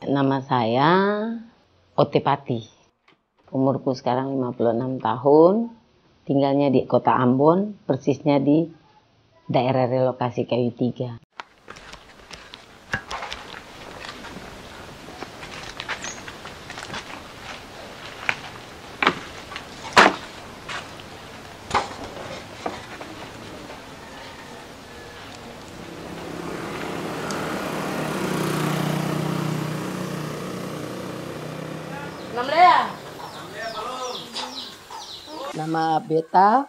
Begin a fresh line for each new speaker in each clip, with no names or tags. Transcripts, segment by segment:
Nama saya Otepati. Umurku sekarang 56 tahun. Tinggalnya di Kota Ambon, persisnya di daerah relokasi Kayu Tiga.
Nama Beta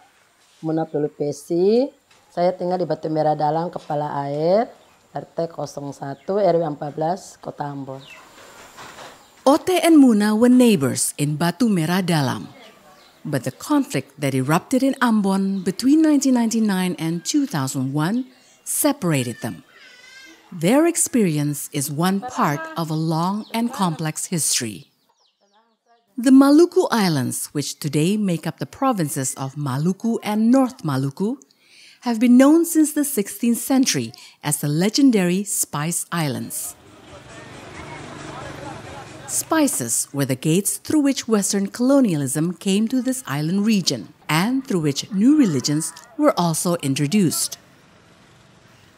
Munafdulu Pesi. Saya tinggal di Batu Merah Dalam, Kepala Air, RT 01 RW 14, Kota Ambon.
Ote and Muna were neighbors in Batu Merah Dalam. But the conflict that erupted in Ambon between 1999 and 2001 separated them. Their experience is one part of a long and complex history. The Maluku Islands, which today make up the provinces of Maluku and North Maluku, have been known since the 16th century as the legendary Spice Islands. Spices were the gates through which Western colonialism came to this island region and through which new religions were also introduced.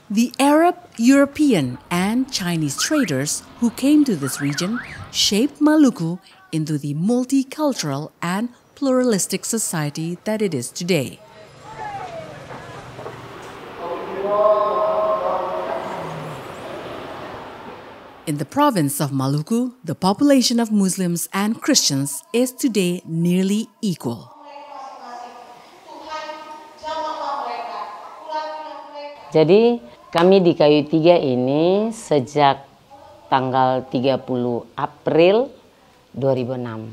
The Arab, European, and Chinese traders who came to this region shaped Maluku into the multicultural and pluralistic society that it is today. In the province of Maluku, the population of Muslims and Christians is today nearly equal.
Jadi kami di Kayu Tiga ini sejak tanggal 30 April 2006.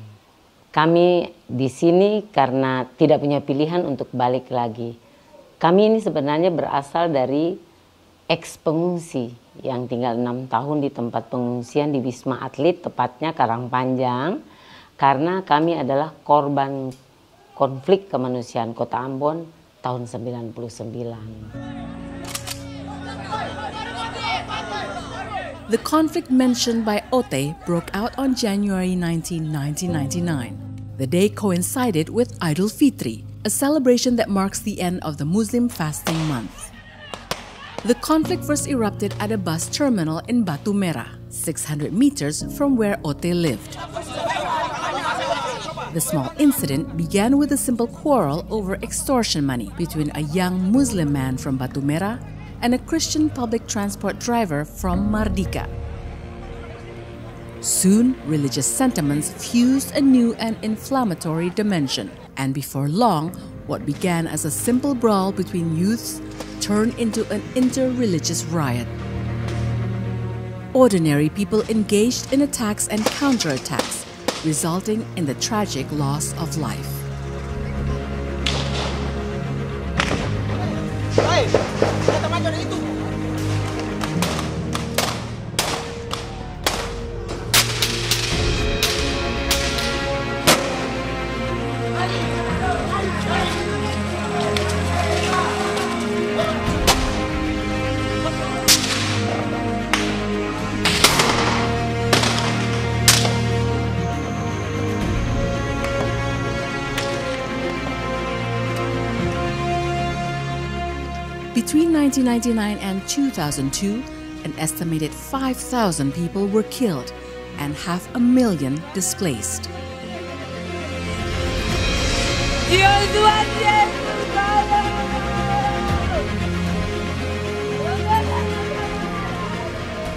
Kami di sini karena tidak punya pilihan untuk balik lagi. Kami ini sebenarnya berasal dari ex-pengungsi yang tinggal 6 tahun di tempat pengungsian di Wisma Atlet, tepatnya Karangpanjang, karena kami adalah korban konflik kemanusiaan Kota Ambon tahun 99.
The conflict mentioned by Ote broke out on January 19, 1999. The day coincided with Idul Fitri, a celebration that marks the end of the Muslim fasting month. The conflict first erupted at a bus terminal in Batu Merah, 600 meters from where Ote lived. The small incident began with a simple quarrel over extortion money between a young Muslim man from Batu Merah and a Christian public transport driver from Mardika. Soon, religious sentiments fused a new and inflammatory dimension, and before long, what began as a simple brawl between youths turned into an inter-religious riot. Ordinary people engaged in attacks and counterattacks, resulting in the tragic loss of life. Between 1999 and 2002, an estimated 5,000 people were killed and 500,000 displaced.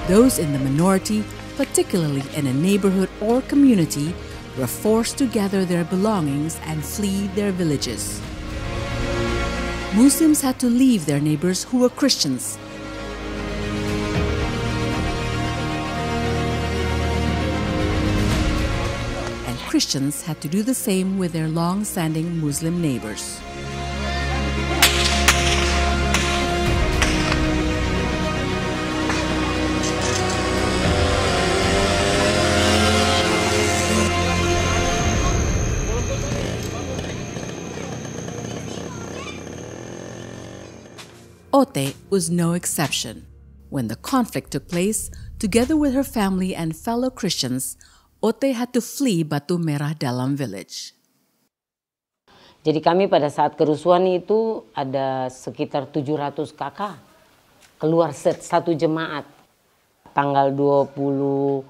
Those in the minority, particularly in a neighborhood or community, were forced to gather their belongings and flee their villages. Muslims had to leave their neighbors who were Christians. And Christians had to do the same with their long-standing Muslim neighbors. Ote was no exception. When the conflict took place, together with her family and fellow Christians, Ote had to flee Batu Merah Dalam village.
Jadi kami pada saat kerusuhan itu ada sekitar 700 kakak keluar satu jemaat. Tanggal 22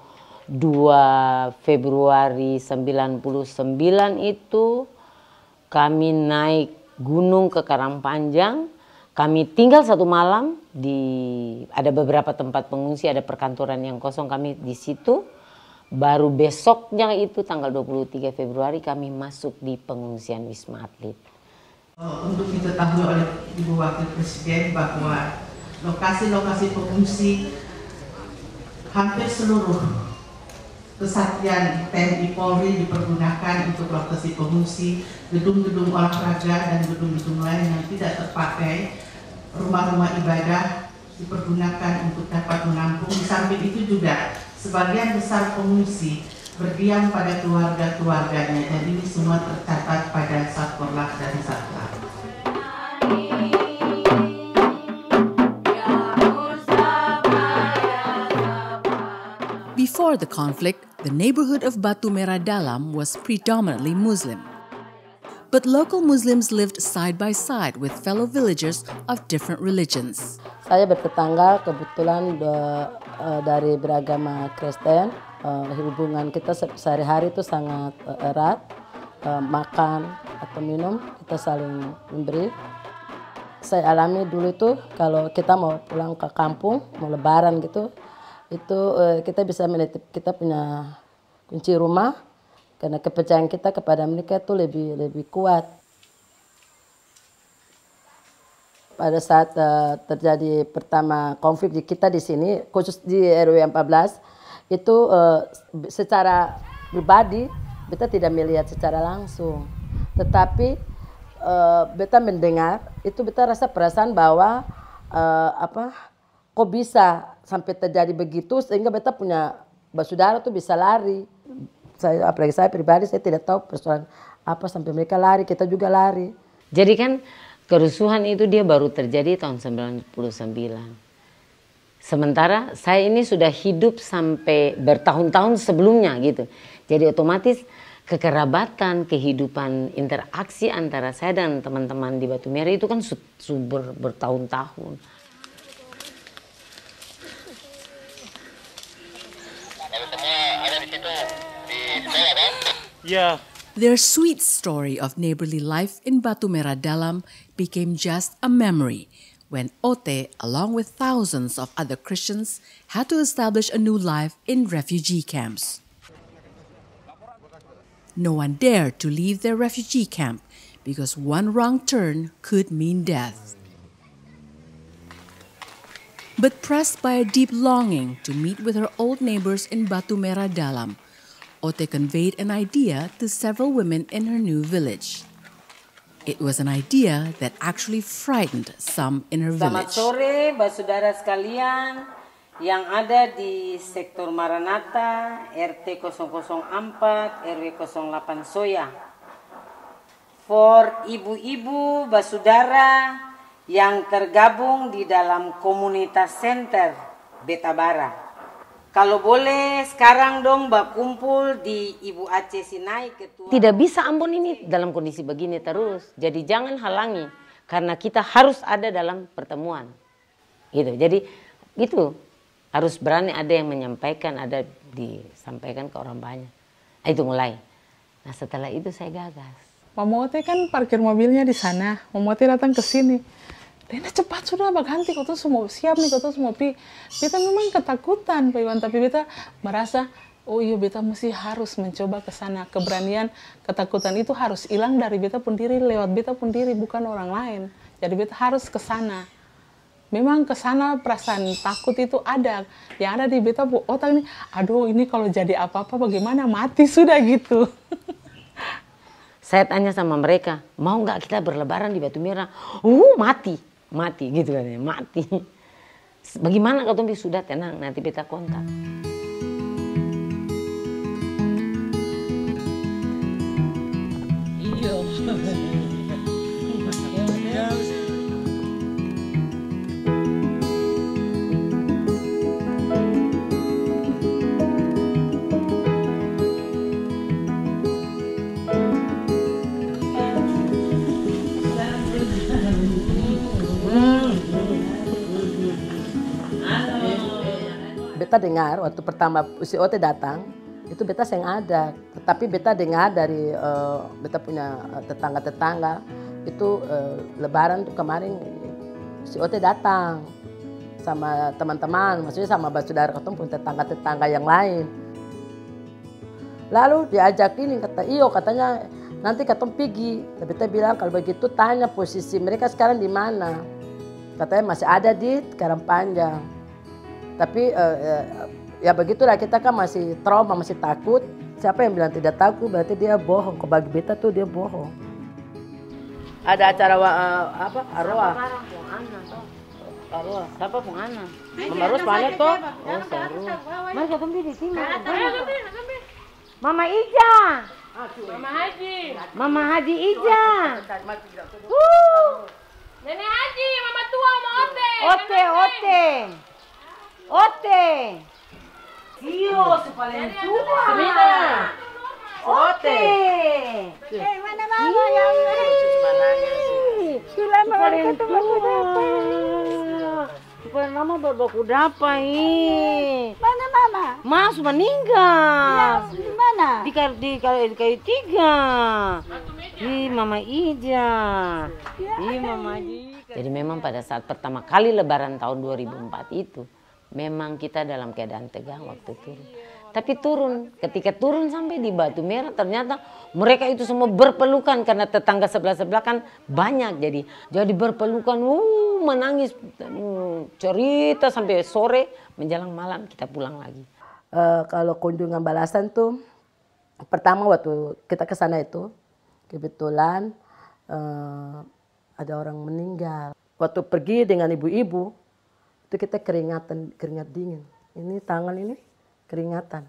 Februari 99 itu kami naik gunung ke Karangpanjang. Kami tinggal satu malam ada beberapa tempat pengungsi, ada perkantoran yang kosong, kami di situ. Baru besoknya itu tanggal 23 Februari kami masuk di pengungsian Wisma Atlet.
Untuk diketahui oleh Ibu Wakil Presiden bahwa lokasi-lokasi pengungsi hampir seluruh kesatuan TNI Polri dipergunakan untuk lokasi pengungsi, gedung-gedung olahraga dan gedung-gedung lain yang tidak terpakai, rumah-rumah ibadah dipergunakan untuk dapat menampung. Di samping itu juga sebagian besar pengungsi berdiam pada keluarga-keluarganya, dan ini semua tercatat pada Satkorlap dan Satlan.
Before the conflict, the neighborhood of Batu Merah Dalam was predominantly Muslim. But local Muslims lived side by side with fellow villagers of different religions.
Saya bertetangga kebetulan dari beragama Kristen. Hubungan kita sehari-hari itu sangat erat. Makan atau minum kita saling memberi. Saya alami dulu itu kalau kita mau pulang ke kampung, mau lebaran gitu, itu kita bisa menitip, kita punya kunci rumah karena kepercayaan kita kepada mereka itu lebih kuat. Pada saat terjadi pertama konflik kita di sini, khusus di RW 14, itu secara pribadi beta tidak melihat secara langsung, tetapi beta mendengar itu, beta rasa perasaan bahwa kok bisa sampai terjadi begitu sehingga beta punya saudara tuh bisa lari. Apalagi saya pribadi, saya tidak tahu persoalan apa sampai mereka lari, kita juga lari.
Jadi kan kerusuhan itu dia baru terjadi tahun 99. Sementara saya ini sudah hidup sampai bertahun-tahun sebelumnya gitu. Jadi otomatis kekerabatan, kehidupan, interaksi antara saya dan teman-teman di Batu Merah itu kan bertahun-tahun.
Yeah.
Their sweet story of neighborly life in Batu Merah Dalam became just a memory when Ote, along with thousands of other Christians, had to establish a new life in refugee camps. No one dared to leave their refugee camp because one wrong turn could mean death. But pressed by a deep longing to meet with her old neighbors in Batu Merah Dalam, Ote conveyed an idea to several women in her new village. It was an idea that actually frightened some in her village.
Selamat sore, saudara sekalian yang ada di sektor Maranatha, RT 004, RW 08 Soya. For ibu-ibu, saudara yang tergabung di dalam komunitas center Betabara. Kalau boleh sekarang dong berkumpul di Ibu Aceh Sinai ketua. Tidak bisa Ambon ini dalam kondisi begini terus. Jadi jangan halangi karena kita harus ada dalam pertemuan. Gitu. Jadi itu harus berani, ada yang menyampaikan, ada disampaikan ke orang banyak. Nah, itu mulai. Nah setelah itu saya gagas.
Mama Ote kan parkir mobilnya di sana. Mama Ote datang ke sini. Rena cepat sudah berganti, kau tuh semua siap nih, kau tuh semua pi. Beta memang ketakutan, Pak Iwan, tapi beta merasa, oh iya beta mesti harus mencoba ke sana. Keberanian, ketakutan itu harus hilang dari beta pun diri, lewat beta pun diri, bukan orang lain. Jadi beta harus ke sana. Memang ke sana perasaan takut itu ada. Yang ada di beta otak ini, aduh ini kalau jadi apa-apa bagaimana, mati sudah gitu.
Saya tanya sama mereka, mau nggak kita berlebaran di Batu Merah? Mati gitu kan ya, mati. Bagaimana kau Tompi? Sudah tenang, nanti beta kontak. Iya.
beta dengar waktu pertama si Ote datang, itu beta yang ada. Tetapi beta dengar dari beta punya tetangga-tetangga, itu Lebaran tuh kemarin si Ote datang sama teman-teman, maksudnya sama saudara ketemu pun tetangga-tetangga yang lain. Lalu diajak ini, kata iyo katanya nanti ketemu pergi. Tapi beta bilang kalau begitu tanya posisi mereka sekarang di mana. Katanya masih ada di Karangpanjang. Tapi ya begitulah, kita kan masih trauma, masih takut. Siapa yang bilang tidak takut berarti dia bohong. Kok bagi beta tuh dia bohong. Ada acara apa? Arwah. Arwah. Siapa pun Ana? Mama Ros mana tuh? Oh, seru. Mari kita pergi di sini. Mama Ija.
Mama Haji.
Mama Haji Ija.
Nenek Haji, Mama tua, Mama Ote.
Ote. Ote. Iyo, si paling tua.
Semina.
Ote.
Mana mama yang sudah
paling tua. Paling lama berbaku dapa ini.
Mana mama?
Mas meninggal.
Di mana?
Di kayu tiga. Ih, Mama Ija. Ih, Mama Ija. Jadi memang pada saat pertama kali Lebaran tahun 2004 itu, memang kita dalam keadaan tegang waktu turun. Tapi turun, ketika turun sampai di Batu Merah ternyata mereka itu semua berpelukan karena tetangga sebelah-sebelah kan banyak, jadi berpelukan, menangis, cerita sampai sore menjelang malam kita pulang lagi. Kalau kunjungan balasan tuh pertama waktu kita ke sana itu kebetulan ada orang meninggal. Waktu pergi dengan ibu-ibu itu kita keringat dingin. Ini tangan ini keringatan.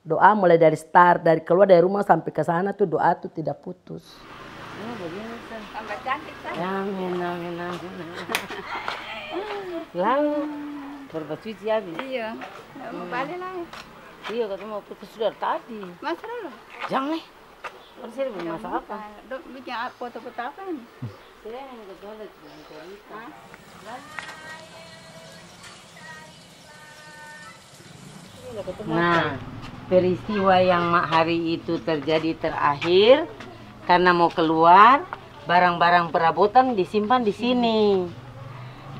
Doa mulai dari start, dari keluar dari rumah sampai ke sana tuh doa tuh tidak putus. Oh, begini kan.
Tambah cantik kan?
Amin. Lalu berbecuci habis.
Iya. Mau balik lah.
Iya, kata mau putus sudah tadi.
Masa dulu?
Jangan nih. Masih belum masak apa?
Bikin foto-foto apa nih?
Saya yang ke toilet cerita. Nah, peristiwa yang hari itu terjadi terakhir karena mau keluar, barang-barang perabotan disimpan di sini.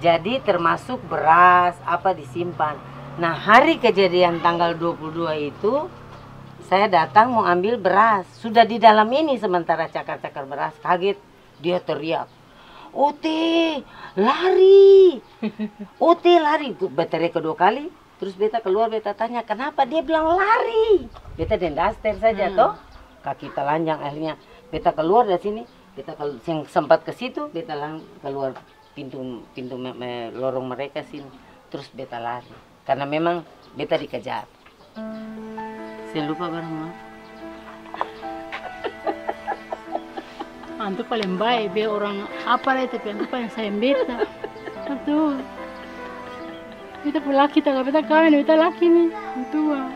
Jadi termasuk beras apa disimpan. Nah, hari kejadian tanggal 22 itu saya datang mau ambil beras. Sudah di dalam ini sementara cakar-cakar beras, kaget dia teriak. Ote, lari. Ote lari. Beta kedua kali. Terus beta keluar, beta tanya kenapa, dia bilang lari. Beta dendaster saja toh, kaki telanjang akhirnya. Beta keluar dari sini, beta yang sempat ke situ, beta keluar pintu lorong mereka sini. Terus beta lari, karena memang beta dikejar. Saya lupa barang apa.
Antu paling baik, be orang apa lah itu, tapi antu paling sayang beta. Betul. Kita pun laki, kita kawin, kita laki nih, tua.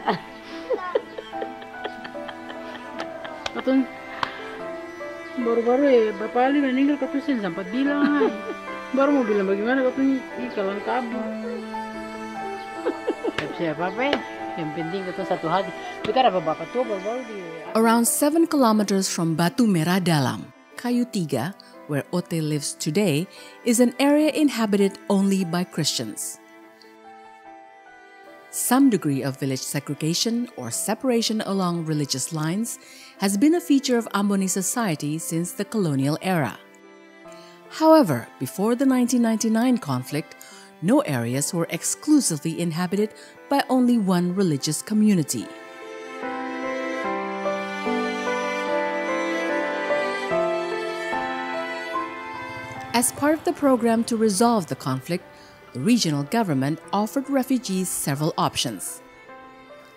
Katun baru-baru ya, Bapak Ali meninggal, katun saya sempat bilang, baru mau bilang bagaimana, katun kalang kabur. Tapi saya apa-apa ya, yang penting katun satu hati. Kita ada Bapak tua baru-baru di...
Around 7 kilometers from Batu Merah Dalam, Kayu Tiga, where Ote lives today, is an area inhabited only by Christians. Some degree of village segregation or separation along religious lines has been a feature of Amboni society since the colonial era. However, before the 1999 conflict, no areas were exclusively inhabited by only one religious community. As part of the program to resolve the conflict, the regional government offered refugees several options: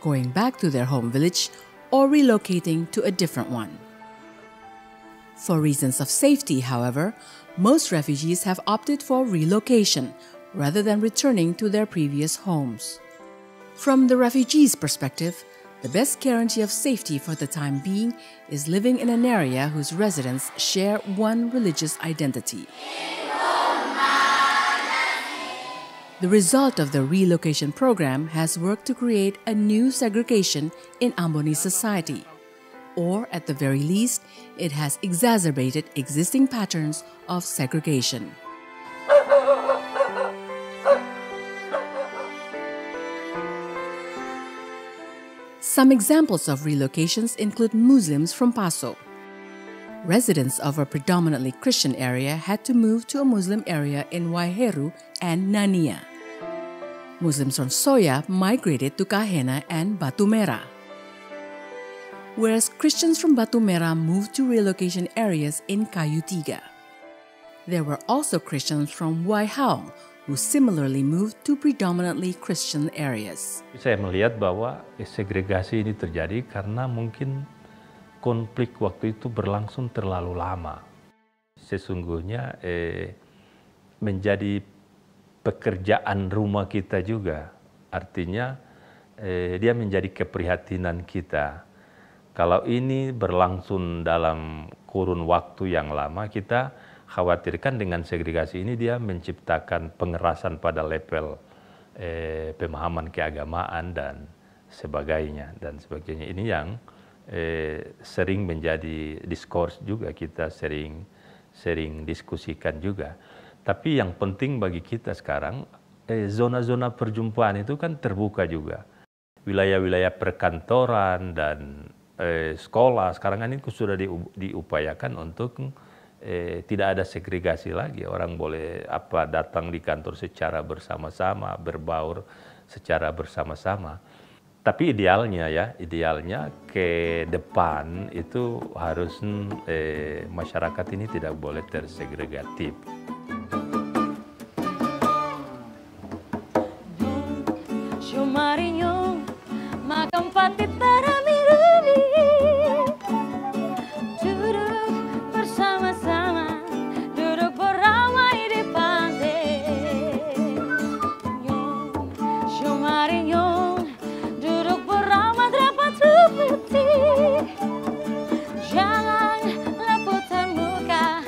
going back to their home village or relocating to a different one. For reasons of safety, however, most refugees have opted for relocation rather than returning to their previous homes. From the refugees' perspective, the best guarantee of safety for the time being is living in an area whose residents share one religious identity. The result of the relocation program has worked to create a new segregation in Ambonese society, or at the very least, it has exacerbated existing patterns of segregation. Some examples of relocations include Muslims from Paso. Residents of a predominantly Christian area had to move to a Muslim area in Waiheru and Nania. Muslims from Soya migrated to Kahena and Batu Merah, whereas Christians from Batu Merah moved to relocation areas in Kayu Tiga. There were also Christians from Waihaong who similarly moved to predominantly Christian areas.
Saya melihat bahwa segregasi ini terjadi karena mungkin konflik waktu itu berlangsung terlalu lama. Sesungguhnya menjadi pekerjaan rumah kita juga. Artinya dia menjadi keprihatinan kita. Kalau ini berlangsung dalam kurun waktu yang lama, kita khawatirkan dengan segregasi ini dia menciptakan pengerasan pada level pemahaman keagamaan dan sebagainya. Ini yang sering menjadi diskurs juga, kita sering diskusikan juga. Tapi yang penting bagi kita sekarang, zona-zona perjumpaan itu kan terbuka juga. Wilayah-wilayah perkantoran dan sekolah sekarang kan itu sudah diupayakan untuk tidak ada segregasi lagi. Orang boleh datang di kantor secara bersama-sama, berbaur secara bersama-sama. Tapi idealnya ke depan itu harus masyarakat ini tidak boleh tersegregatif.
Shumarinho, makam pati taramirubi, duduk bersama-sama, duduk beramai di pantai. Shumarinho, duduk beramai dapat seperti. Jangan leputkan muka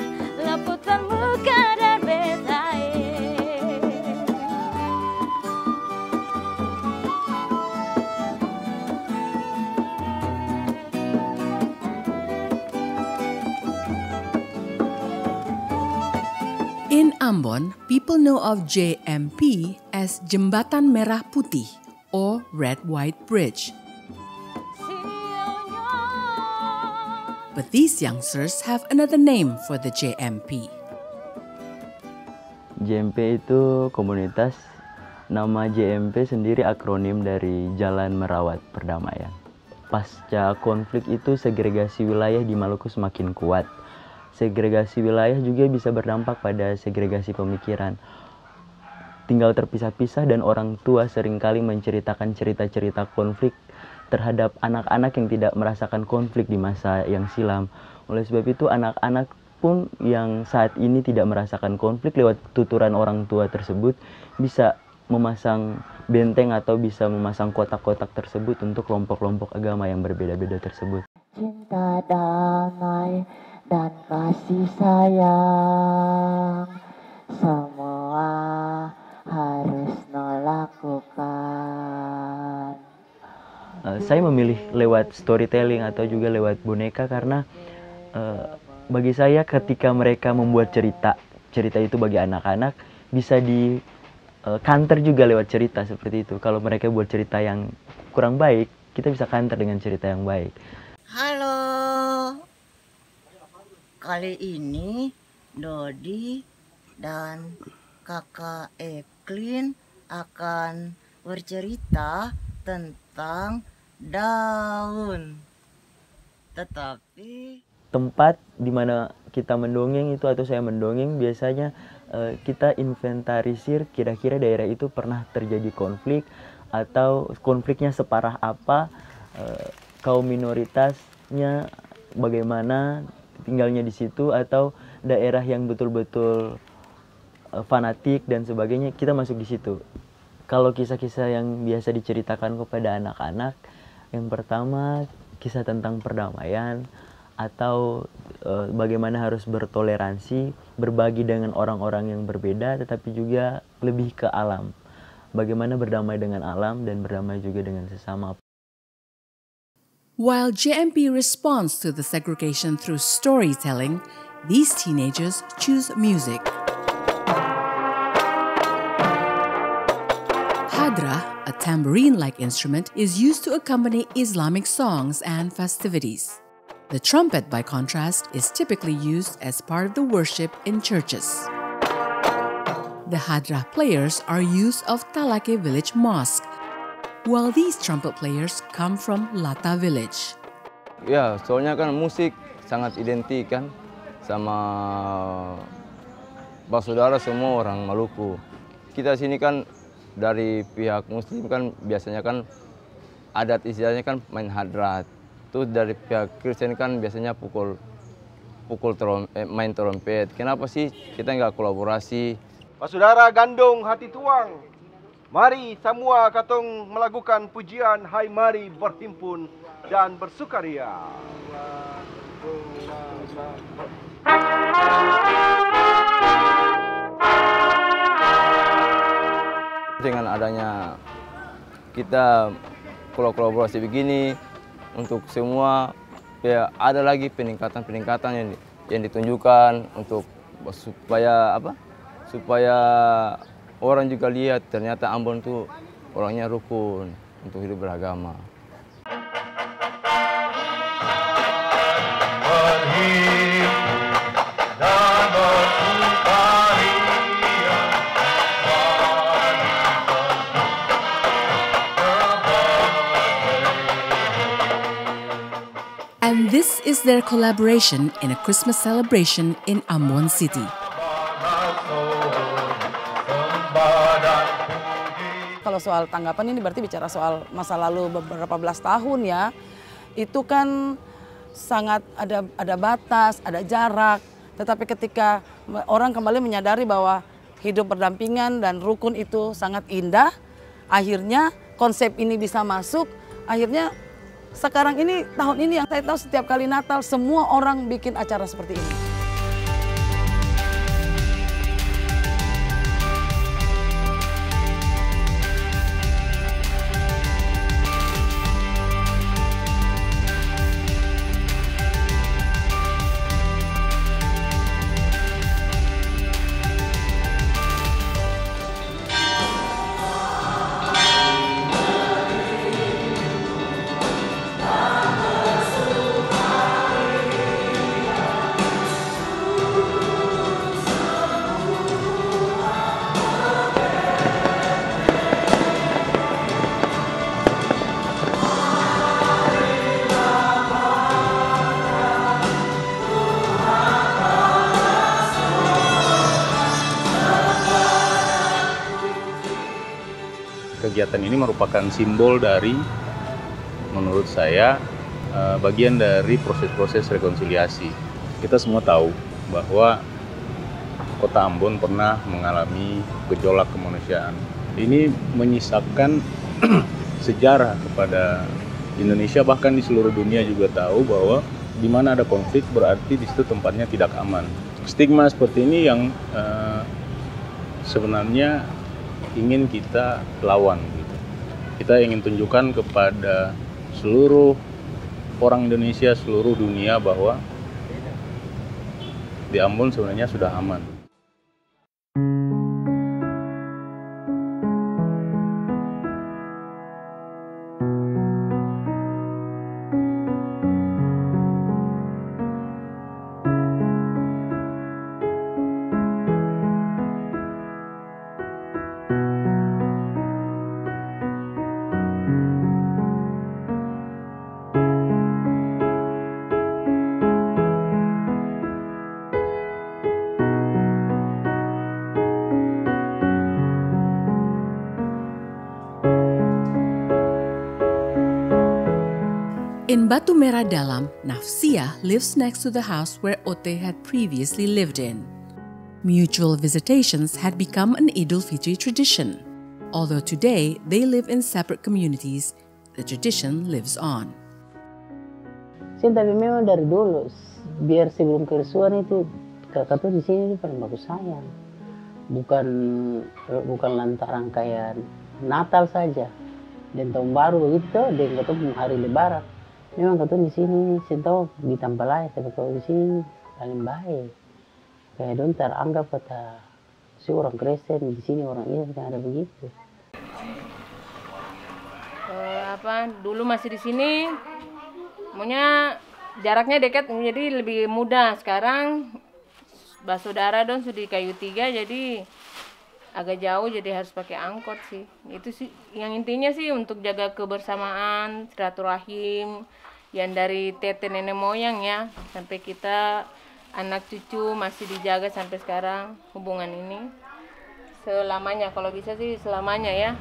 dan betai.
In Ambon, people know of JMP as Jembatan Merah Putih or Red White Bridge. But these youngsters have another name for the JMP.
JMP itu komunitas, nama JMP sendiri akronim dari Jalan Merawat Perdamaian. Pasca konflik itu segregasi wilayah di Maluku semakin kuat. Segregasi wilayah juga bisa berdampak pada segregasi pemikiran. Tinggal terpisah-pisah dan orang tua seringkali menceritakan cerita-cerita konflik terhadap anak-anak yang tidak merasakan konflik di masa yang silam. Oleh sebab itu anak-anak pun yang saat ini tidak merasakan konflik lewat tuturan orang tua tersebut bisa memasang benteng atau bisa memasang kotak-kotak tersebut untuk kelompok-kelompok agama yang berbeda-beda tersebut.
Cinta damai dan kasih sayang, semua harus lakukan.
Saya memilih lewat storytelling atau juga lewat boneka karena bagi saya ketika mereka membuat cerita itu bagi anak-anak bisa di counter juga lewat cerita seperti itu. Kalau mereka buat cerita yang kurang baik, kita bisa counter dengan cerita yang baik.
Halo, kali ini Dodi dan kakak Eklin akan bercerita tentang daun. Tetapi
tempat di mana kita mendongeng itu atau saya mendongeng biasanya kita inventarisir kira-kira daerah itu pernah terjadi konflik atau konfliknya separah apa, kaum minoritasnya bagaimana tinggalnya di situ, atau daerah yang betul-betul fanatik dan sebagainya, kita masuk di situ. Kalau kisah-kisah yang biasa diceritakan kepada anak-anak, yang pertama kisah tentang perdamaian atau bagaimana harus bertoleransi, berbagi dengan orang-orang yang berbeda, tetapi juga lebih ke alam. Bagaimana berdamai dengan alam dan berdamai juga dengan sesama.
While JMP responds to the segregation through storytelling, these teenagers choose music. Hadra, a tambourine-like instrument, is used to accompany Islamic songs and festivities. The trumpet, by contrast, is typically used as part of the worship in churches. The Hadra players are youth of Talake Village Mosque, while these trumpet players come from Lata Village.
Ya, soalnya kan musik sangat identik kan sama saudara semua orang Maluku. Kita sini kan dari pihak Muslim kan biasanya kan adat istilahnya kan main hadrat. Terus dari pihak Kristen kan biasanya main trompet. Kenapa sih kita nggak kolaborasi?
Saudara gandong hati tuang, mari semua katong melakukan pujian, hai mari berhimpun dan bersukaria.
Dengan adanya kita kolaborasi begini, untuk semua ya ada lagi peningkatan yang ditunjukkan untuk supaya orang juga lihat ternyata Ambon tuh orangnya rukun untuk hidup beragama.
And this is their collaboration in a Christmas celebration in Ambon City.
Kalau soal tanggapan ini berarti bicara soal masa lalu beberapa belas tahun ya. Itu kan sangat ada batas, ada jarak. Tetapi ketika orang kembali menyadari bahwa hidup berdampingan dan rukun itu sangat indah, akhirnya konsep ini bisa masuk, akhirnya sekarang ini, tahun ini yang saya tahu setiap kali Natal semua orang bikin acara seperti ini.
Kegiatan ini merupakan simbol dari, menurut saya, bagian dari proses-proses rekonsiliasi. Kita semua tahu bahwa Kota Ambon pernah mengalami gejolak kemanusiaan. Ini menyisakan sejarah kepada Indonesia, bahkan di seluruh dunia juga tahu bahwa di mana ada konflik berarti di situ tempatnya tidak aman. Stigma seperti ini yang sebenarnya ingin kita lawan gitu. Kita ingin tunjukkan kepada seluruh orang Indonesia, seluruh dunia bahwa di Ambon sebenarnya sudah aman.
In Batu Merah Dalam, Nafsia lives next to the house where Ote had previously lived in. Mutual visitations had become an Idul Fitri tradition. Although today they live in separate communities, the tradition lives on.
Tapi memang dari dulu, biar sebelum kerusuhan itu kakak tuh di sini paling bagus sayang. Bukan lantaran kayak Natal saja dan tahun baru begitu, dan ketemu hari Lebaran. Memang ketemu di sini, tahu di Tampalaya, tapi kalau di sini paling baik. Kayak don teranggap kata si orang Kristen di sini orang Islam kan ada begitu.
Dulu masih di sini, maunya jaraknya dekat jadi lebih mudah. Sekarang saudara don sudah di Kayu Tiga jadi agak jauh, jadi harus pakai angkot sih. Itu sih yang intinya sih untuk jaga kebersamaan, silaturahim yang dari tete nenek moyang ya, sampai kita anak cucu masih dijaga sampai sekarang hubungan ini selamanya, kalau bisa sih selamanya ya.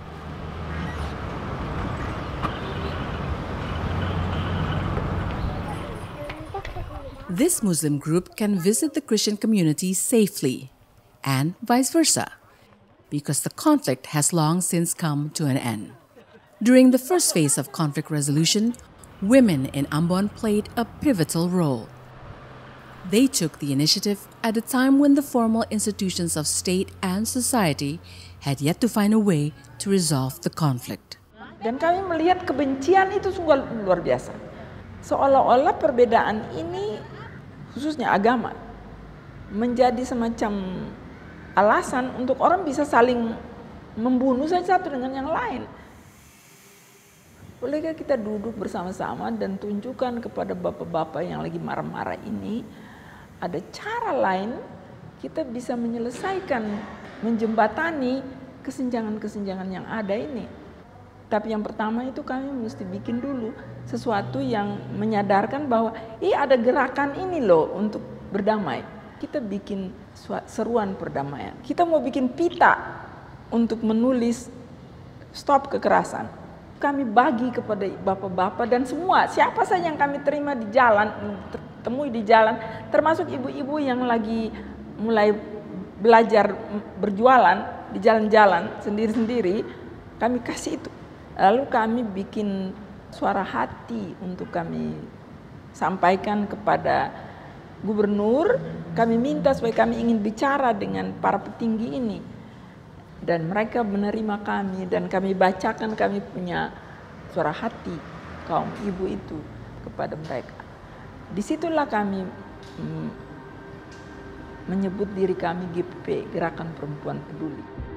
This Muslim group can visit the Christian community safely, and vice versa, because the conflict has long since come to an end. During the first phase of conflict resolution, women in Ambon played a pivotal role. They took the initiative at a time when the formal institutions of state and society had yet to find a way to resolve the conflict.
Dan kami melihat kebencian itu sungguh luar biasa. Seolah-olah perbedaan ini, khususnya agama, menjadi semacam alasan untuk orang bisa saling membunuh satu dengan yang lain. Bolehkah kita duduk bersama-sama dan tunjukkan kepada bapak-bapak yang lagi marah-marah ini, ada cara lain kita bisa menyelesaikan, menjembatani kesenjangan-kesenjangan yang ada ini. Tapi yang pertama itu kami mesti bikin dulu sesuatu yang menyadarkan bahwa ada gerakan ini loh untuk berdamai. Kita bikin seruan perdamaian. Kita mau bikin pita untuk menulis stop kekerasan. Kami bagi kepada bapak-bapak dan semua, siapa saja yang kami terima di jalan, temui di jalan, termasuk ibu-ibu yang lagi mulai belajar berjualan di jalan-jalan sendiri-sendiri, kami kasih itu. Lalu kami bikin suara hati untuk kami sampaikan kepada gubernur, kami minta supaya kami ingin bicara dengan para petinggi ini. Dan mereka menerima kami dan kami bacakan kami punya suara hati kaum ibu itu kepada mereka. Disitulah kami menyebut diri kami GPP, Gerakan Perempuan Peduli.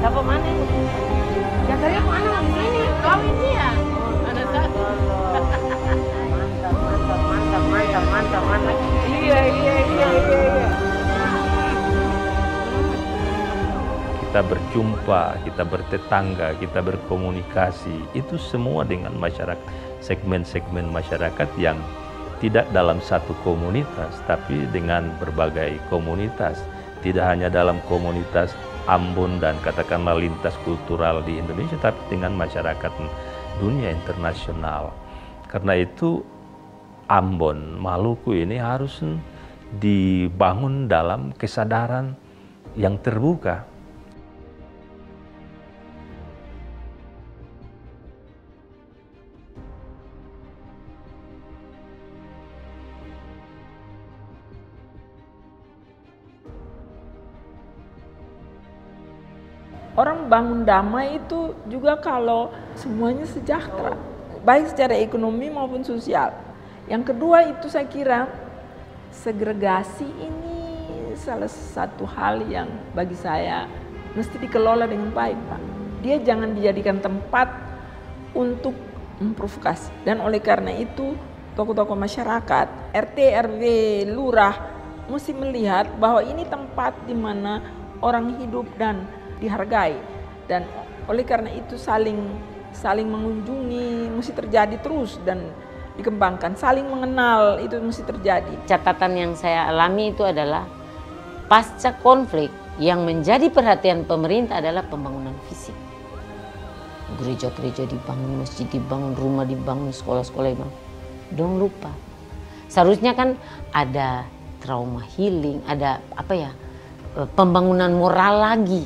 Siapa mana? Jakaria mana di sini? Kau ini ya? Ada satu. Mantap. Iya.
Kita berjumpa, kita bertetangga, kita berkomunikasi, itu semua dengan masyarakat, segmen-segmen masyarakat yang tidak dalam satu komunitas, tapi dengan berbagai komunitas. Tidak hanya dalam komunitas Ambon dan katakanlah lintas kultural di Indonesia, tapi dengan masyarakat dunia internasional. Karena itu Ambon, Maluku ini harus dibangun dalam kesadaran yang terbuka.
Orang bangun damai itu juga kalau semuanya sejahtera. baik secara ekonomi maupun sosial. Yang kedua itu saya kira segregasi ini salah satu hal yang bagi saya mesti dikelola dengan baik, Pak. Dia jangan dijadikan tempat untuk memprovokasi. Dan oleh karena itu tokoh-tokoh masyarakat, RT, RW, lurah mesti melihat bahwa ini tempat di mana orang hidup dan dihargai. Dan oleh karena itu saling mengunjungi mesti terjadi terus dan dikembangkan. Saling mengenal itu mesti terjadi.
Catatan yang saya alami itu adalah pasca konflik yang menjadi perhatian pemerintah adalah pembangunan fisik. Gereja-gereja dibangun, masjid dibangun, rumah dibangun, sekolah-sekolah dibangun. Dong lupa. Seharusnya kan ada trauma healing, ada pembangunan moral lagi.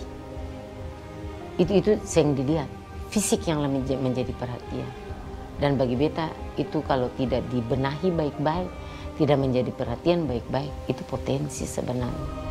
Itu yang dilihat. Fisik yang menjadi perhatian. Dan bagi beta itu kalau tidak dibenahi baik-baik, tidak menjadi perhatian baik-baik, itu potensi sebenarnya.